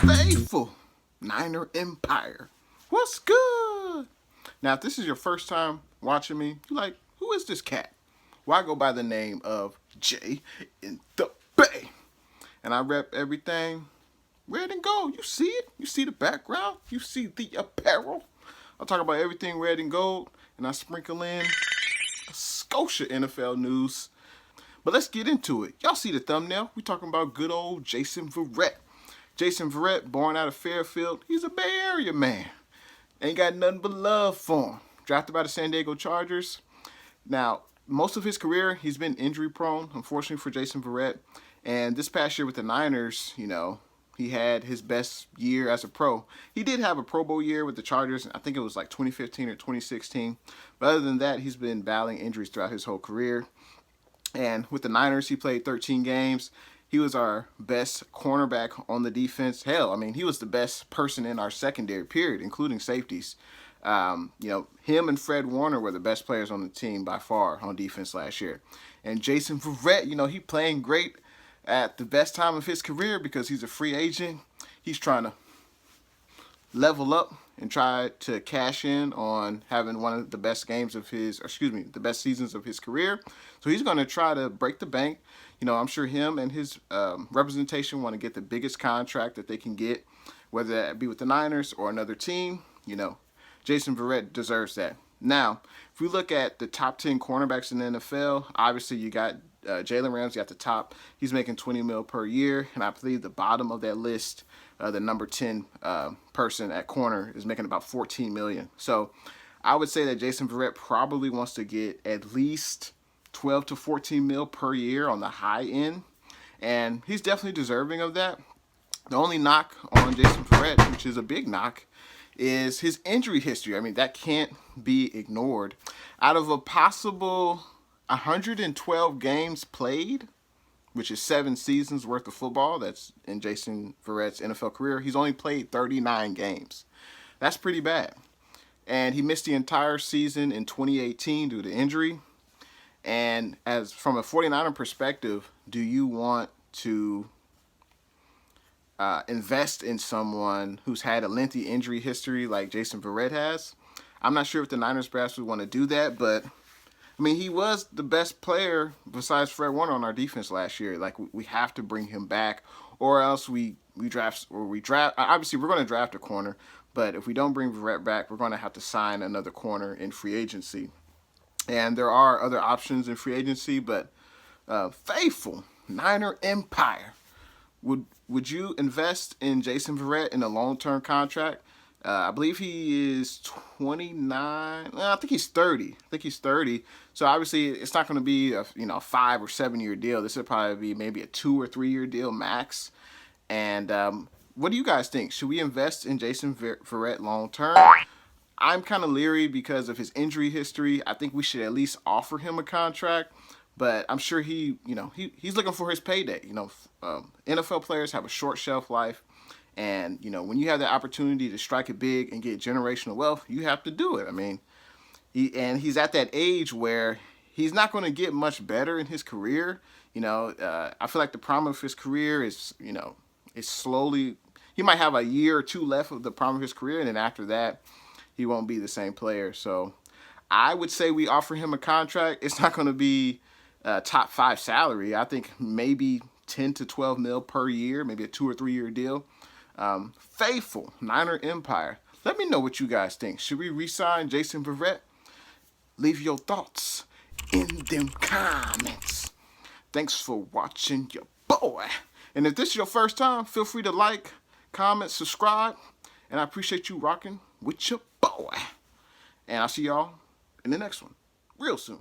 Faithful Niner Empire. What's good? Now, if this is your first time watching me, you're like, who is this cat? Well, I go by the name of Jay in the Bay. And I rep everything red and gold. You see it? You see the background? You see the apparel? I'll talk about everything red and gold, and I sprinkle in a Scotia NFL news. But let's get into it. Y'all see the thumbnail? We're talking about good old Jason Verrett. Jason Verrett, born out of Fairfield, he's a Bay Area man. Ain't got nothing but love for him. Drafted by the San Diego Chargers. Now, most of his career, he's been injury prone, unfortunately for Jason Verrett. And this past year with the Niners, he had his best year as a pro. He did have a Pro Bowl year with the Chargers. I think it was like 2015 or 2016. But other than that, he's been battling injuries throughout his whole career. And with the Niners, he played 13 games. He was our best cornerback on the defense. Hell, I mean, he was the best person in our secondary, period, including safeties. Him and Fred Warner were the best players on the team by far on defense last year. And Jason Verrett, he playing great at the best time of his career because he's a free agent. He's trying to level up and try to cash in on having one of the best the best seasons of his career. So he's going to try to break the bank. I'm sure him and his representation want to get the biggest contract that they can get, whether that be with the Niners or another team. Jason Verrett deserves that. Now, if we look at the top 10 cornerbacks in the NFL, obviously you got Jalen Ramsey at the top. He's making $20 million per year, and I believe the bottom of that list, the number 10 person at corner, is making about $14 million. So I would say that Jason Verrett probably wants to get at least 12 to 14 mil per year on the high end, and he's definitely deserving of that. The only knock on Jason Verrett, which is a big knock, is his injury history. I mean, that can't be ignored. Out of a possible 112 games played, which is 7 seasons worth of football, that's in Jason Verrett's NFL career, he's only played 39 games. That's pretty bad. And he missed the entire season in 2018 due to injury. And as from a 49er perspective, do you want to invest in someone who's had a lengthy injury history like Jason Verrett has? I'm not sure if the Niners brass would want to do that, but I mean, he was the best player besides Fred Warner on our defense last year. Like, we have to bring him back, or else we draft. Obviously, we're going to draft a corner, but if we don't bring Verrett back, we're going to have to sign another corner in free agency. And there are other options in free agency, but faithful Niner Empire, would you invest in Jason Verrett in a long-term contract? I believe he is 29. I think he's 30. So obviously, it's not going to be a 5 or 7 year deal. This would probably be maybe a 2 or 3 year deal max. And what do you guys think? Should we invest in Jason Verrett long term? I'm kind of leery because of his injury history. I think we should at least offer him a contract, but I'm sure he's looking for his payday. NFL players have a short shelf life, and when you have the opportunity to strike it big and get generational wealth, you have to do it. I mean, he's at that age where he's not going to get much better in his career. I feel like the prime of his career is slowly. He might have a year or two left of the prime of his career, and then after that, he won't be the same player. So I would say we offer him a contract. It's not going to be top 5 salary. I think maybe 10 to 12 mil per year, maybe a 2 or 3 year deal. Faithful Niner Empire. Let me know what you guys think. Should we re-sign Jason Verrett? Leave your thoughts in them comments. Thanks for watching your boy. And if this is your first time, feel free to like, comment, subscribe. And I appreciate you rocking with your boy. And I'll see y'all in the next one real soon.